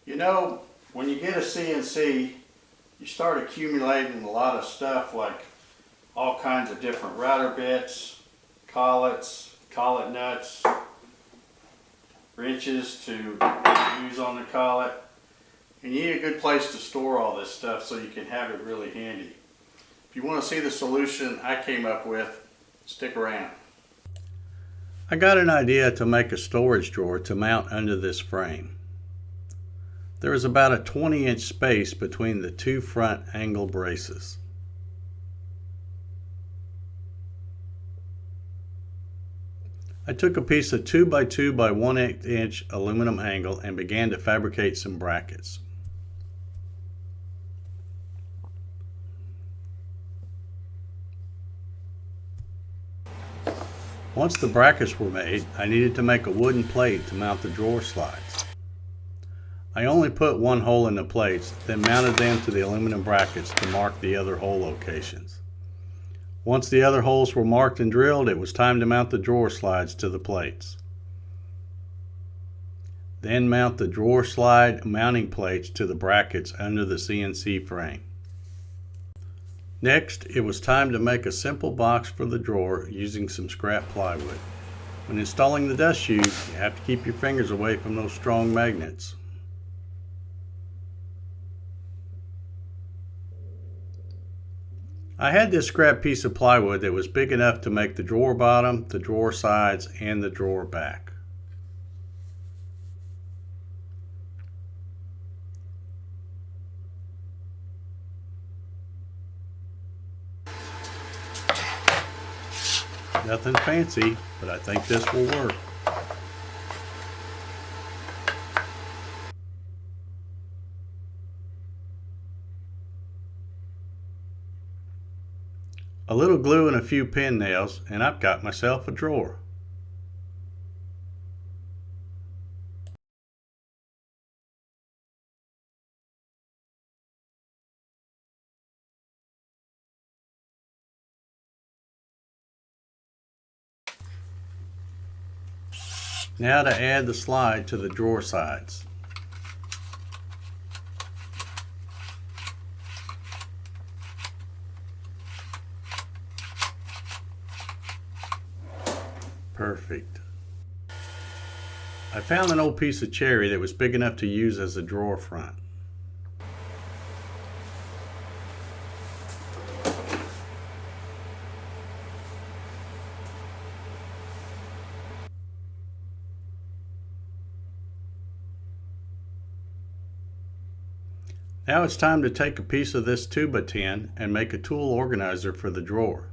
You know, when you get a CNC, you start accumulating a lot of stuff like all kinds of different router bits, collets, collet nuts, wrenches to use on the collet. And you need a good place to store all this stuff so you can have it really handy. If you want to see the solution I came up with, stick around. I got an idea to make a storage drawer to mount under this frame. There is about a 20-inch space between the two front angle braces. I took a piece of 2 by 2 by 1/8 inch aluminum angle and began to fabricate some brackets. Once the brackets were made, I needed to make a wooden plate to mount the drawer slides. I only put one hole in the plates, then mounted them to the aluminum brackets to mark the other hole locations. Once the other holes were marked and drilled, it was time to mount the drawer slides to the plates. Then mount the drawer slide mounting plates to the brackets under the CNC frame. Next, it was time to make a simple box for the drawer using some scrap plywood. When installing the dust chute, you have to keep your fingers away from those strong magnets. I had this scrap piece of plywood that was big enough to make the drawer bottom, the drawer sides, and the drawer back. Nothing fancy, but I think this will work. A little glue and a few pin nails, and I've got myself a drawer. Now to add the slide to the drawer sides. Perfect. I found an old piece of cherry that was big enough to use as a drawer front. Now it's time to take a piece of this 2x10 and make a tool organizer for the drawer.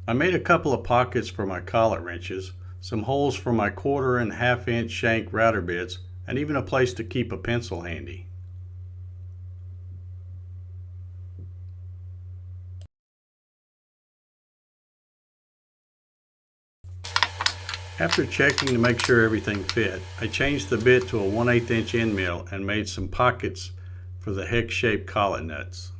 I made a couple of pockets for my collet wrenches, some holes for my 1/4 and 1/2 inch shank router bits, and even a place to keep a pencil handy. After checking to make sure everything fit, I changed the bit to a 1/8 inch end mill and made some pockets for the hex-shaped collet nuts.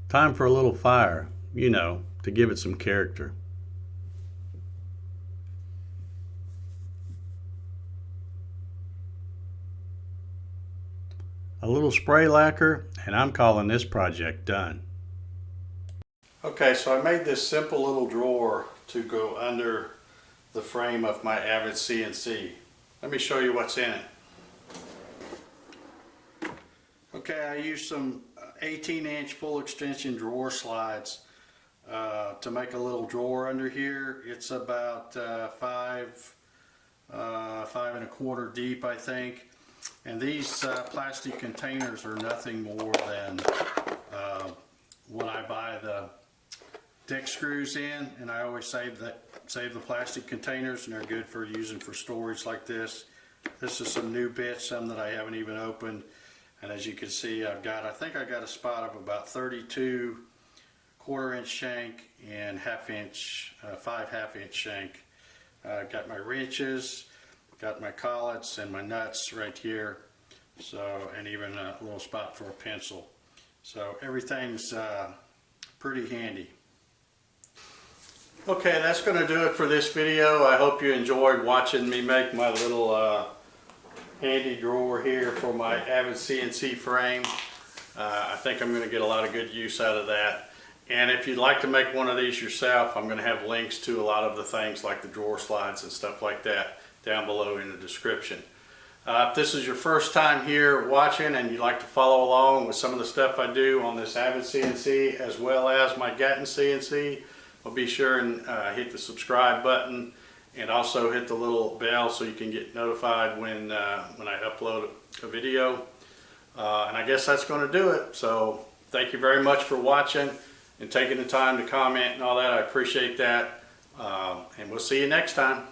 Time for a little fire, you know, to give it some character. A little spray lacquer, and I'm calling this project done. Okay, so I made this simple little drawer to go under the frame of my Avid CNC. Let me show you what's in it. Okay, I used some 18-inch full extension drawer slides to make a little drawer under here. It's about 5 1/4 deep, I think. And these plastic containers are nothing more than what I buy the deck screws in, and I always save the plastic containers, and they're good for using for storage like this. This is some new bits, some that I haven't even opened. And as you can see, I think I got a spot of about 32 1/4 inch shank and 5 1/2 inch shank. Got my wrenches, got my collets and my nuts right here. So, and even a little spot for a pencil. So everything's pretty handy. Okay, that's going to do it for this video. I hope you enjoyed watching me make my little handy drawer here for my Avid CNC frame. I think I'm going to get a lot of good use out of that. And if you'd like to make one of these yourself, I'm going to have links to a lot of the things like the drawer slides and stuff like that down below in the description. If this is your first time here watching and you'd like to follow along with some of the stuff I do on this Avid CNC as well as my Gatton CNC, well, be sure and hit the subscribe button and also hit the little bell so you can get notified when I upload a video. And I guess that's going to do it. So thank you very much for watching and taking the time to comment and all that. I appreciate that. And we'll see you next time.